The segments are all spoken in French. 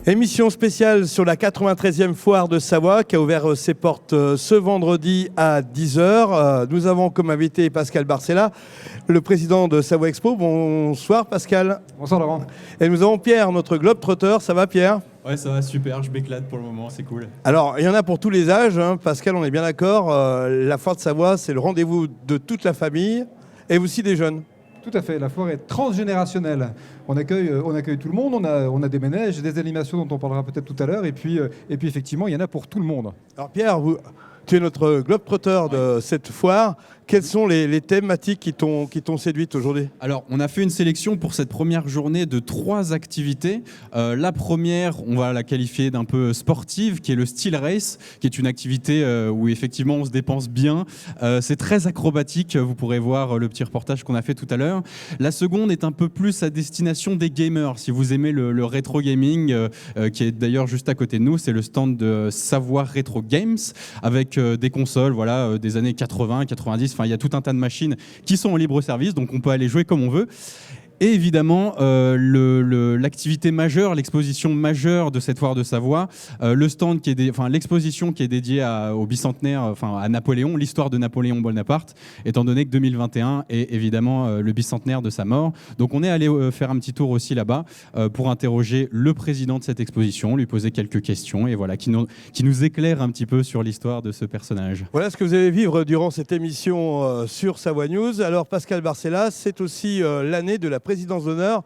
Émission spéciale sur la 93e foire de Savoie qui a ouvert ses portes ce vendredi à 10h. Nous avons comme invité Pascal Barcella, le président de Savoie Expo. Bonsoir Pascal. Bonsoir Laurent. Et nous avons Pierre, notre globe-trotteur. Ça va Pierre ? Ouais, ça va super, je m'éclate pour le moment, c'est cool. Alors, il y en a pour tous les âges, hein. Pascal, on est bien d'accord. La foire de Savoie, c'est le rendez-vous de toute la famille et aussi des jeunes. Tout à fait, la foire est transgénérationnelle. On accueille tout le monde, on a des manèges, des animations dont on parlera peut-être tout à l'heure, et puis effectivement, il y en a pour tout le monde. Alors Pierre, tu es notre globe-trotteur de cette foire. Quelles sont les thématiques qui t'ont séduite aujourd'hui ? Alors, on a fait une sélection pour cette première journée de 3 activités. La première, on va la qualifier d'un peu sportive, qui est le Steel Race, qui est une activité où effectivement on se dépense bien. C'est très acrobatique, vous pourrez voir le petit reportage qu'on a fait tout à l'heure. La seconde est un peu plus à destination des gamers. Si vous aimez le rétro gaming, qui est d'ailleurs juste à côté de nous, c'est le stand de Savoie Retro Games, avec des consoles des années 80, 90. Enfin, il y a tout un tas de machines qui sont en libre service, donc on peut aller jouer comme on veut. Et évidemment, l'activité majeure, l'exposition majeure de cette foire de Savoie, l'exposition qui est dédiée au bicentenaire, à Napoléon, l'histoire de Napoléon Bonaparte, étant donné que 2021 est évidemment le bicentenaire de sa mort. Donc on est allé faire un petit tour aussi là-bas pour interroger le président de cette exposition, lui poser quelques questions et voilà, qui nous éclaire un petit peu sur l'histoire de ce personnage. Voilà ce que vous allez vivre durant cette émission sur Savoie News. Alors Pascal Barcella, c'est aussi l'année de la présidence d'honneur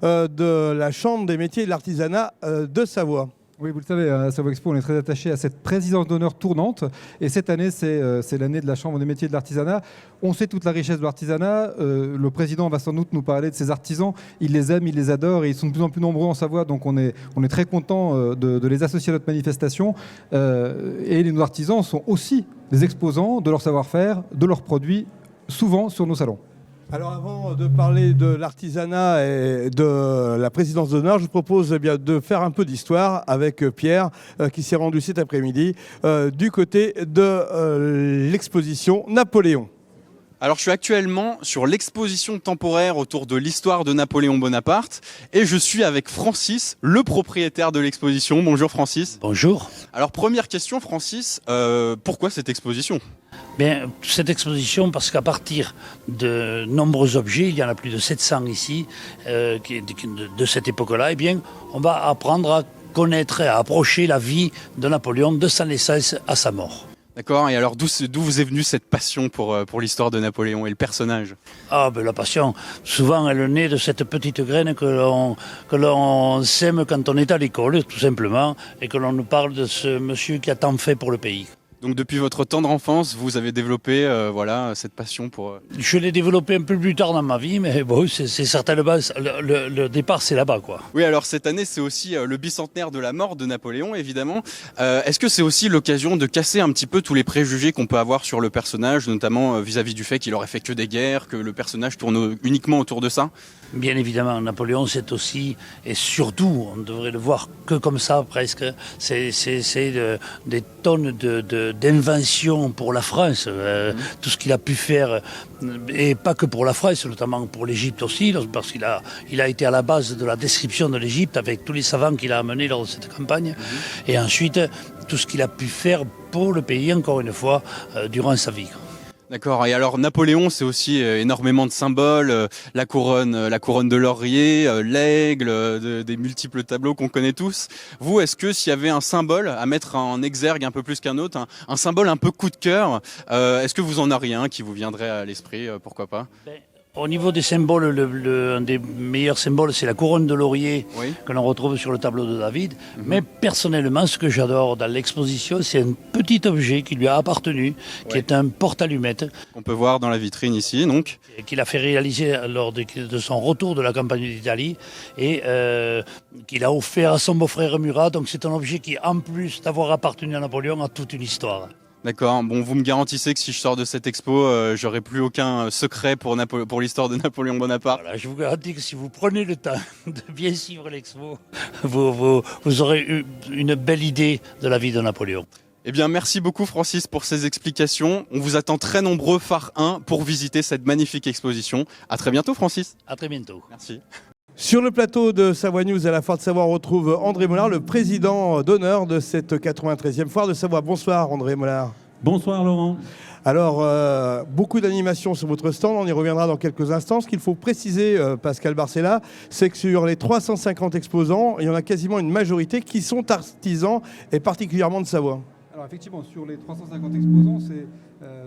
de la Chambre des métiers et de l'artisanat de Savoie. Oui, vous le savez, à Savoie Expo, on est très attaché à cette présidence d'honneur tournante. Et cette année, c'est l'année de la Chambre des métiers et de l'artisanat. On sait toute la richesse de l'artisanat. Le président va sans doute nous parler de ses artisans. Il les aime, il les adore et ils sont de plus en plus nombreux en Savoie. Donc on est très content de les associer à notre manifestation. Et nos artisans sont aussi des exposants de leur savoir-faire, de leurs produits, souvent sur nos salons. Alors avant de parler de l'artisanat et de la présidence d'honneur, je vous propose de faire un peu d'histoire avec Pierre qui s'est rendu cet après-midi du côté de l'exposition Napoléon. Alors je suis actuellement sur l'exposition temporaire autour de l'histoire de Napoléon Bonaparte et je suis avec Francis, le propriétaire de l'exposition. Bonjour Francis. Bonjour. Alors première question Francis, pourquoi cette exposition ? Bien, cette exposition, parce qu'à partir de nombreux objets, il y en a plus de 700 ici, de cette époque-là, eh bien, on va apprendre à connaître et à approcher la vie de Napoléon de sa naissance à sa mort. D'accord, et alors d'où vous est venue cette passion pour l'histoire de Napoléon et le personnage ? Ah ben la passion, souvent elle naît de cette petite graine que l'on sème quand on est à l'école, tout simplement, et que l'on nous parle de ce monsieur qui a tant fait pour le pays. Donc depuis votre tendre enfance, vous avez développé cette passion pour... Je l'ai développé un peu plus tard dans ma vie, mais bon, c'est certainement le départ, c'est là-bas, quoi. Oui, alors cette année, c'est aussi le bicentenaire de la mort de Napoléon, évidemment. Est-ce que c'est aussi l'occasion de casser un petit peu tous les préjugés qu'on peut avoir sur le personnage, notamment vis-à-vis du fait qu'il aurait fait que des guerres, que le personnage tourne uniquement autour de ça ? Bien évidemment, Napoléon, c'est aussi, et surtout, on devrait le voir que comme ça presque, c'est des tonnes d'inventions pour la France, tout ce qu'il a pu faire, et pas que pour la France, notamment pour l'Égypte aussi, parce qu'il a été à la base de la description de l'Égypte avec tous les savants qu'il a amenés lors de cette campagne, et ensuite tout ce qu'il a pu faire pour le pays, encore une fois, durant sa vie. D'accord. Et alors Napoléon, c'est aussi énormément de symboles, la couronne de laurier, l'aigle, des multiples tableaux qu'on connaît tous. Vous, est-ce que s'il y avait un symbole à mettre en exergue un peu plus qu'un autre, un symbole un peu coup de cœur, est-ce que vous en auriez un qui vous viendrait à l'esprit, pourquoi pas ? Au niveau des symboles, un des meilleurs symboles, c'est la couronne de laurier que l'on retrouve sur le tableau de David. Mais personnellement, ce que j'adore dans l'exposition, c'est un petit objet qui lui a appartenu, qui est un porte-allumettes. On peut voir dans la vitrine ici, donc. Qu'il a fait réaliser lors de son retour de la campagne d'Italie et qu'il a offert à son beau-frère Murat. Donc c'est un objet qui, en plus d'avoir appartenu à Napoléon, a toute une histoire. D'accord. Bon, vous me garantissez que si je sors de cette expo, j'aurai plus aucun secret pour l'histoire de Napoléon Bonaparte. Voilà, je vous garantis que si vous prenez le temps de bien suivre l'expo, vous aurez eu une belle idée de la vie de Napoléon. Eh bien, merci beaucoup Francis pour ces explications. On vous attend très nombreux, phare 1, pour visiter cette magnifique exposition. À très bientôt Francis. À très bientôt. Merci. Sur le plateau de Savoie News à la Foire de Savoie, on retrouve André Mollard, le président d'honneur de cette 93e Foire de Savoie. Bonsoir André Mollard. Bonsoir Laurent. Alors, beaucoup d'animations sur votre stand, on y reviendra dans quelques instants. Ce qu'il faut préciser, Pascal Barcella, c'est que sur les 350 exposants, il y en a quasiment une majorité qui sont artisans et particulièrement de Savoie. Alors effectivement, sur les 350 exposants, c'est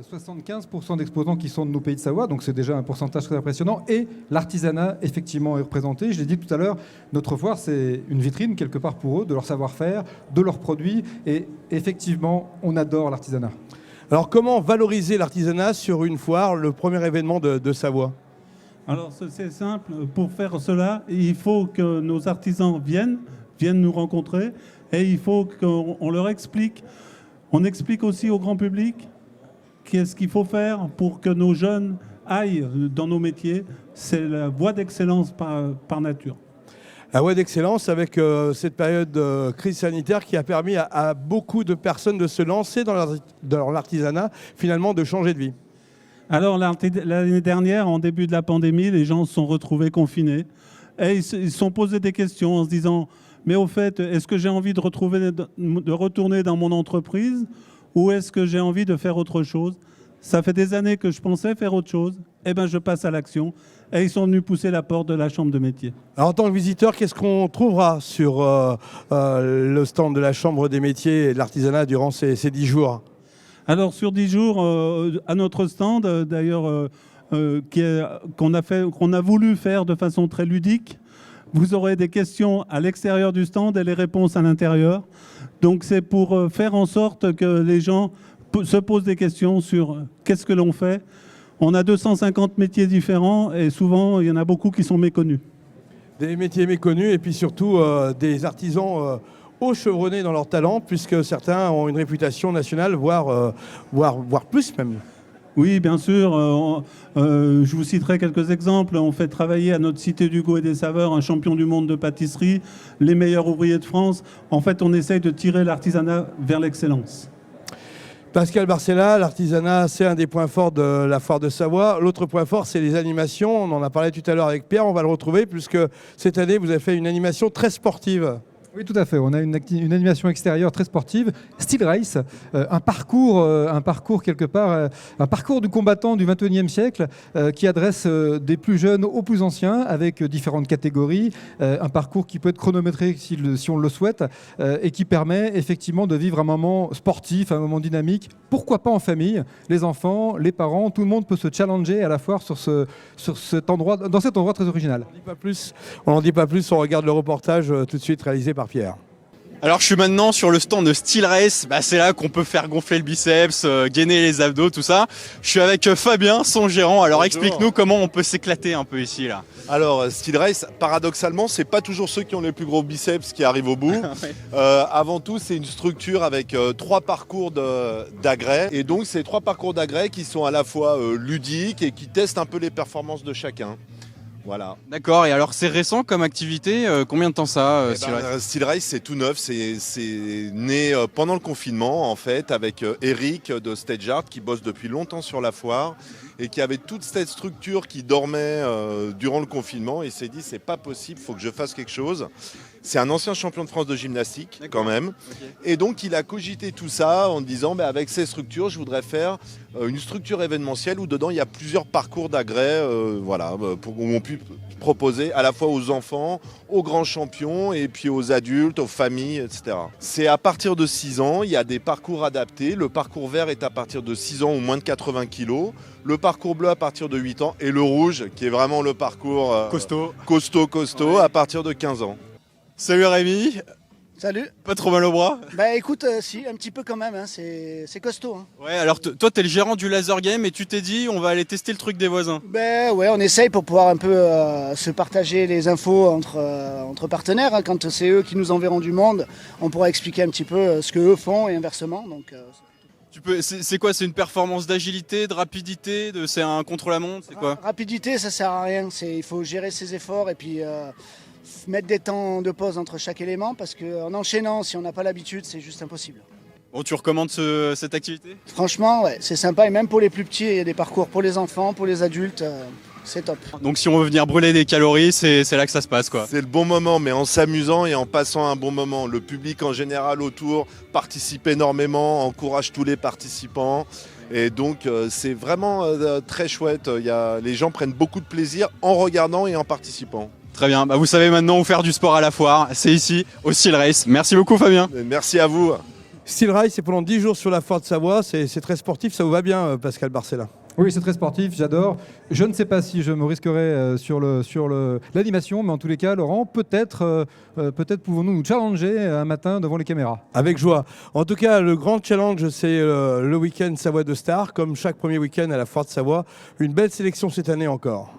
75% d'exposants qui sont de nos pays de Savoie, donc c'est déjà un pourcentage très impressionnant. Et l'artisanat, effectivement, est représenté. Je l'ai dit tout à l'heure, notre foire, c'est une vitrine quelque part pour eux, de leur savoir-faire, de leurs produits. Et effectivement, on adore l'artisanat. Alors, comment valoriser l'artisanat sur une foire, le premier événement de Savoie ? Alors c'est simple, pour faire cela, il faut que nos artisans viennent nous rencontrer et il faut qu'on leur explique. On explique aussi au grand public qu'est-ce qu'il faut faire pour que nos jeunes aillent dans nos métiers. C'est la voie d'excellence par nature. La voie d'excellence avec cette période de crise sanitaire qui a permis à beaucoup de personnes de se lancer dans l'artisanat, finalement de changer de vie. Alors l'année dernière, en début de la pandémie, les gens se sont retrouvés confinés et ils se sont posés des questions en se disant « Mais au fait, est-ce que j'ai envie de retourner dans mon entreprise ou est-ce que j'ai envie de faire autre chose ?» Ça fait des années que je pensais faire autre chose. Eh bien, je passe à l'action. Et ils sont venus pousser la porte de la chambre de métier. Alors, en tant que visiteur, qu'est-ce qu'on trouvera sur le stand de la chambre des métiers et de l'artisanat durant ces 10 jours ? Alors, sur 10 jours, à notre stand, d'ailleurs, qu'on a voulu faire de façon très ludique, vous aurez des questions à l'extérieur du stand et les réponses à l'intérieur. Donc, c'est pour faire en sorte que les gens se posent des questions sur qu'est-ce que l'on fait. On a 250 métiers différents et souvent, il y en a beaucoup qui sont méconnus. Des métiers méconnus et puis surtout des artisans hauts chevronnés dans leur talent, puisque certains ont une réputation nationale, voire plus même. Oui, bien sûr. Je vous citerai quelques exemples. On fait travailler à notre Cité du Goût et des Saveurs un champion du monde de pâtisserie, les meilleurs ouvriers de France. En fait, on essaye de tirer l'artisanat vers l'excellence. Pascal Barcella, l'artisanat, c'est un des points forts de la Foire de Savoie. L'autre point fort, c'est les animations. On en a parlé tout à l'heure avec Pierre, on va le retrouver, puisque cette année, vous avez fait une animation très sportive. Oui, tout à fait. On a une animation extérieure très sportive, Steel Race, un parcours quelque part, un parcours du combattant du 21e siècle qui adresse des plus jeunes aux plus anciens avec différentes catégories, un parcours qui peut être chronométré si on le souhaite et qui permet effectivement de vivre un moment sportif, un moment dynamique. Pourquoi pas en famille, les enfants, les parents, tout le monde peut se challenger à la foire dans cet endroit très original. On n'en dit pas plus, on regarde le reportage tout de suite réalisé par Pierre. Alors je suis maintenant sur le stand de Steel Race, c'est là qu'on peut faire gonfler le biceps, gainer les abdos, tout ça. Je suis avec Fabien, son gérant, alors bonjour. Explique-nous comment on peut s'éclater un peu ici là. Alors Steel Race, paradoxalement, c'est pas toujours ceux qui ont les plus gros biceps qui arrivent au bout. Ouais. Avant tout, c'est une structure avec 3 parcours d'agrès. Et donc ces 3 parcours d'agrès qui sont à la fois ludiques et qui testent un peu les performances de chacun. Voilà. D'accord, et alors c'est récent comme activité, combien de temps ça Steel Race, c'est tout neuf, c'est né pendant le confinement en fait, avec Eric de Stage Art qui bosse depuis longtemps sur la foire et qui avait toute cette structure qui dormait durant le confinement et s'est dit c'est pas possible, il faut que je fasse quelque chose. C'est un ancien champion de France de gymnastique quand même. Okay. Et donc il a cogité tout ça en disant avec ces structures je voudrais faire une structure événementielle où dedans il y a plusieurs parcours d'agrès où on peut proposer à la fois aux enfants, aux grands champions et puis aux adultes, aux familles, etc. C'est à partir de 6 ans, il y a des parcours adaptés. Le parcours vert est à partir de 6 ans ou moins de 80 kilos. Le parcours bleu à partir de 8 ans et le rouge qui est vraiment le parcours costaud à partir de 15 ans. Salut Rémi. Salut. Pas trop mal au bras? Bah écoute, si, un petit peu quand même, hein, c'est costaud. Hein. Ouais, alors toi t'es le gérant du laser game et tu t'es dit on va aller tester le truc des voisins. Ben ouais, on essaye pour pouvoir un peu se partager les infos entre partenaires. Hein. Quand c'est eux qui nous enverront du monde, on pourra expliquer un petit peu ce qu'eux font et inversement. Donc, c'est quoi? C'est une performance d'agilité, de rapidité, c'est un contre-la-montre, c'est quoi? Rapidité, ça sert à rien. Il faut gérer ses efforts et puis mettre des temps de pause entre chaque élément parce qu'en enchaînant, si on n'a pas l'habitude, c'est juste impossible. Bon, tu recommandes cette activité? Franchement, ouais, c'est sympa et même pour les plus petits, il y a des parcours pour les enfants, pour les adultes, c'est top. Donc si on veut venir brûler des calories, c'est là que ça se passe, quoi. C'est le bon moment, mais en s'amusant et en passant un bon moment. Le public en général autour participe énormément, encourage tous les participants. Et donc c'est vraiment très chouette. Les gens prennent beaucoup de plaisir en regardant et en participant. Très bien, bah, vous savez maintenant où faire du sport à la foire, c'est ici, au Steel Race. Merci beaucoup Fabien. Et merci à vous. Steel Race, c'est pendant 10 jours sur la foire de Savoie. C'est très sportif, ça vous va bien, Pascal Barcella? Oui, c'est très sportif, j'adore. Je ne sais pas si je me risquerai sur l'animation, mais en tous les cas, Laurent, peut-être pouvons-nous nous challenger un matin devant les caméras. Avec joie. En tout cas, le grand challenge, c'est le week-end Savoie de Stars, comme chaque premier week-end à la foire de Savoie. Une belle sélection cette année encore.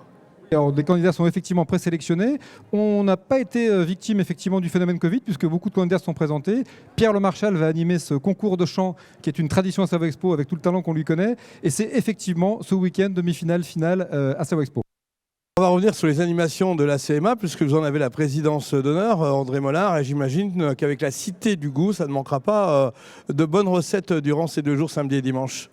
Alors, les candidats sont effectivement présélectionnés. On n'a pas été victime effectivement du phénomène Covid puisque beaucoup de candidats sont présentés. Pierre Le Marchal va animer ce concours de chant qui est une tradition à Savoie Expo avec tout le talent qu'on lui connaît. Et c'est effectivement ce week-end demi-finale, finale à Savoie Expo. On va revenir sur les animations de la CMA puisque vous en avez la présidence d'honneur, André Mollard. Et j'imagine qu'avec la Cité du Goût, ça ne manquera pas de bonnes recettes durant ces 2 jours, samedi et dimanche.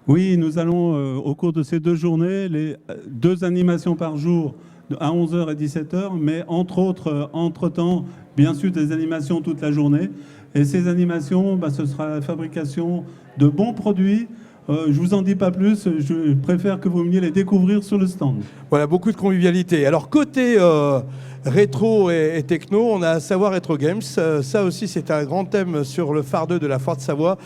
Oui, nous allons, au cours de ces 2 journées, les 2 animations par jour à 11h et 17h, mais entre autres, entre-temps, bien sûr, des animations toute la journée. Et ces animations, ce sera la fabrication de bons produits. Je ne vous en dis pas plus, je préfère que vous veniez les découvrir sur le stand. Voilà, beaucoup de convivialité. Alors, côté rétro et techno, on a Savoie Retro Games. Ça aussi, c'est un grand thème sur le phare 2 de la foire de Savoie.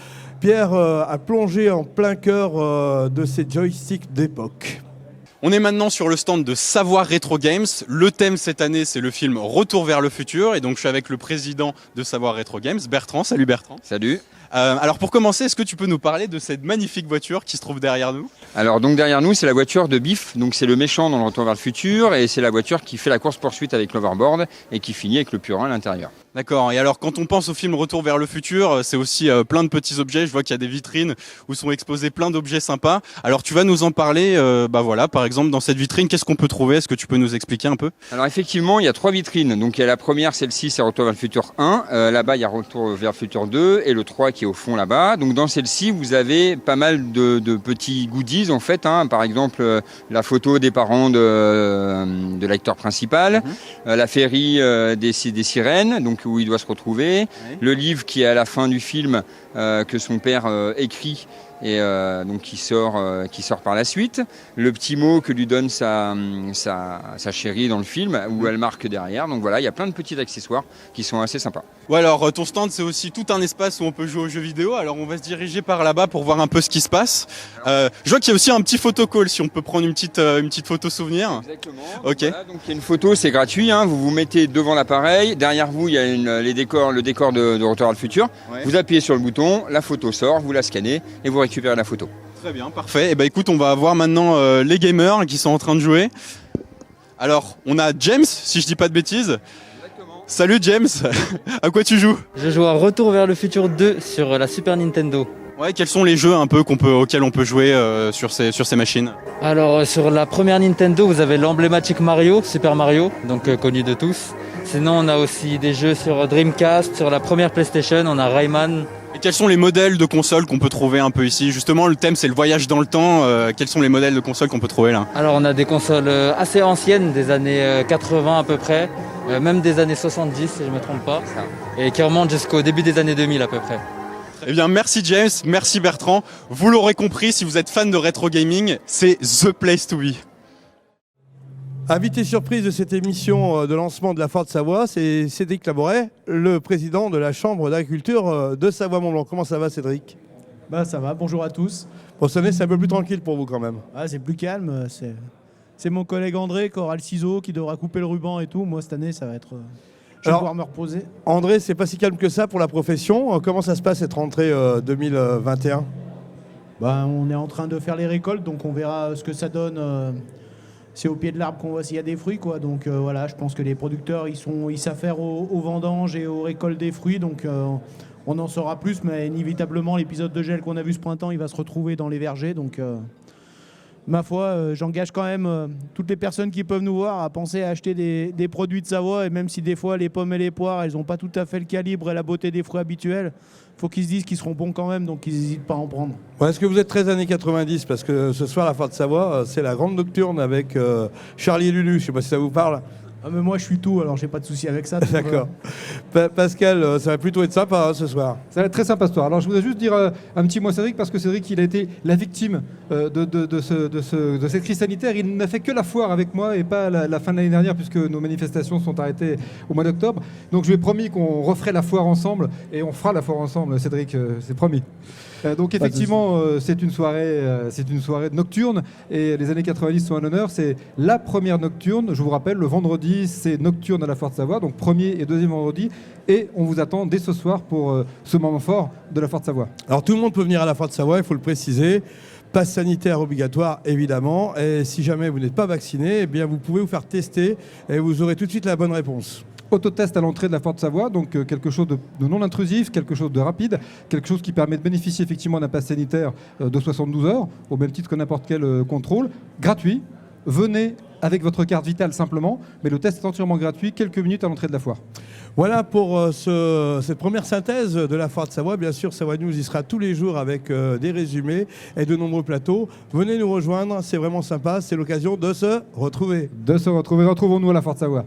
Pierre a plongé en plein cœur de ces joysticks d'époque. On est maintenant sur le stand de Savoie Retro Games. Le thème cette année, c'est le film Retour vers le futur. Et donc, je suis avec le président de Savoie Retro Games, Bertrand. Salut Bertrand. Salut. Alors pour commencer, est-ce que tu peux nous parler de cette magnifique voiture qui se trouve derrière nous? Alors donc derrière nous, c'est la voiture de Biff. Donc c'est le méchant dans le Retour vers le futur et c'est la voiture qui fait la course-poursuite avec l'overboard et qui finit avec le purin à l'intérieur. D'accord. Et alors quand on pense au film Retour vers le futur, c'est aussi plein de petits objets. Je vois qu'il y a des vitrines où sont exposés plein d'objets sympas. Alors tu vas nous en parler. Voilà, par exemple dans cette vitrine, qu'est-ce qu'on peut trouver? Est-ce que tu peux nous expliquer un peu? Alors effectivement, il y a 3 vitrines. Donc il y a la première, celle-ci, c'est Retour vers le futur 1. Là-bas, il y a Retour vers le futur 2 et le 3 qui est au fond là-bas. Donc dans celle-ci, vous avez pas mal de petits goodies en fait. Par exemple, la photo des parents de l'acteur principal, la féerie des sirènes, donc où il doit se retrouver, le livre qui est à la fin du film que son père écrit et donc qui sort par la suite, le petit mot que lui donne sa chérie dans le film où elle marque derrière. Donc voilà, il y a plein de petits accessoires qui sont assez sympas. Ouais, alors ton stand, c'est aussi tout un espace où on peut jouer aux jeux vidéo. Alors on va se diriger par là-bas pour voir un peu ce qui se passe. Je vois qu'il y a aussi un petit photocall, si on peut prendre une petite photo souvenir. Exactement. Ok. Voilà, donc il y a une photo, c'est gratuit. Vous vous mettez devant l'appareil. Derrière vous, il y a le décor de Retour vers le futur. Ouais. Vous appuyez sur le bouton, la photo sort, vous la scannez et vous récupérez la photo. Très bien, parfait. Et écoute, on va voir maintenant les gamers qui sont en train de jouer. Alors, on a James, si je dis pas de bêtises. Salut James, à quoi tu joues? Je joue à Retour vers le futur 2 sur la Super Nintendo. Ouais, quels sont les jeux un peu auxquels on peut jouer sur ces machines? Alors sur la première Nintendo, vous avez l'emblématique Mario, Super Mario, donc connu de tous. Sinon on a aussi des jeux sur Dreamcast, sur la première PlayStation, on a Rayman. Et quels sont les modèles de consoles qu'on peut trouver un peu ici? Justement, le thème c'est le voyage dans le temps. Quels sont les modèles de consoles qu'on peut trouver là? Alors on a des consoles assez anciennes, des années 80 à peu près, même des années 70 si je ne me trompe pas, et qui remontent jusqu'au début des années 2000 à peu près. Eh bien merci James, merci Bertrand. Vous l'aurez compris, si vous êtes fan de rétro gaming, c'est the place to be. Invité surprise de cette émission de lancement de la foire de Savoie, c'est Cédric Laboret, le président de la Chambre d'agriculture de Savoie-Mont-Blanc. Comment ça va Cédric? Ça va, bonjour à tous. Bon, cette année c'est un peu plus tranquille pour vous quand même. C'est plus calme, c'est mon collègue André qui aura le ciseau, qui devra couper le ruban et tout. Moi cette année ça va être... Je vais pouvoir me reposer. André, c'est pas si calme que ça pour la profession. Comment ça se passe cette rentrée 2021? On est en train de faire les récoltes, donc on verra ce que ça donne. C'est au pied de l'arbre qu'on voit s'il y a des fruits, quoi. Donc voilà, je pense que les producteurs ils savent faire aux vendanges et aux récoltes des fruits, donc on en saura plus, mais inévitablement l'épisode de gel qu'on a vu ce printemps, il va se retrouver dans les vergers, donc ma foi, j'engage quand même toutes les personnes qui peuvent nous voir à penser à acheter des produits de Savoie. Et même si des fois les pommes et les poires, elles n'ont pas tout à fait le calibre et la beauté des fruits habituels, il faut qu'ils se disent qu'ils seront bons quand même, donc qu'ils n'hésitent pas à en prendre. Ouais, est-ce que vous êtes très années 90? Parce que ce soir, la Foire de Savoie, c'est la grande nocturne avec Charlie et Lulu. Je ne sais pas si ça vous parle. Ah, mais moi je suis tout, alors j'ai pas de souci avec ça. D'accord. Pascal, ça va plutôt être sympa ce soir. Ça va être très sympa ce soir. Alors je voudrais juste dire un petit mot à Cédric, parce que Cédric, il a été la victime de cette crise sanitaire. Il n'a fait que la foire avec moi et pas la fin de l'année dernière, puisque nos manifestations sont arrêtées au mois d'octobre. Donc je lui ai promis qu'on referait la foire ensemble, et on fera la foire ensemble, Cédric, c'est promis. Donc effectivement, c'est une soirée nocturne, et les années 90 sont un honneur. C'est la première nocturne, je vous rappelle, le vendredi, c'est nocturne à la Foire de Savoie, donc premier et deuxième vendredi, et on vous attend dès ce soir pour ce moment fort de la Foire de Savoie. Alors tout le monde peut venir à la Foire de Savoie, il faut le préciser. Passe sanitaire obligatoire, évidemment, et si jamais vous n'êtes pas vacciné, eh bien vous pouvez vous faire tester et vous aurez tout de suite la bonne réponse. Autotest à l'entrée de la Foire de Savoie, donc quelque chose de non intrusif, quelque chose de rapide, quelque chose qui permet de bénéficier effectivement d'un pass sanitaire de 72 heures, au même titre que n'importe quel contrôle, gratuit. Venez avec votre carte vitale simplement, mais le test est entièrement gratuit, quelques minutes à l'entrée de la foire. Voilà pour cette première synthèse de la Foire de Savoie. Bien sûr, Savoie News y sera tous les jours avec des résumés et de nombreux plateaux. Venez nous rejoindre, c'est vraiment sympa, c'est l'occasion de se retrouver. Retrouvons-nous à la Foire de Savoie.